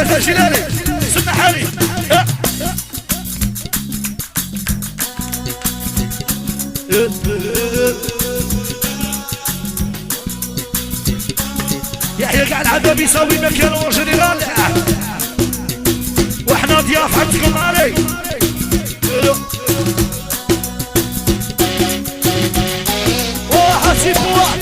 جلالي جلالي سنة حالي يحيى قاعد عذاب يسوي مكان وجنرال واحنا ضيافتكم علي وحسيب واحد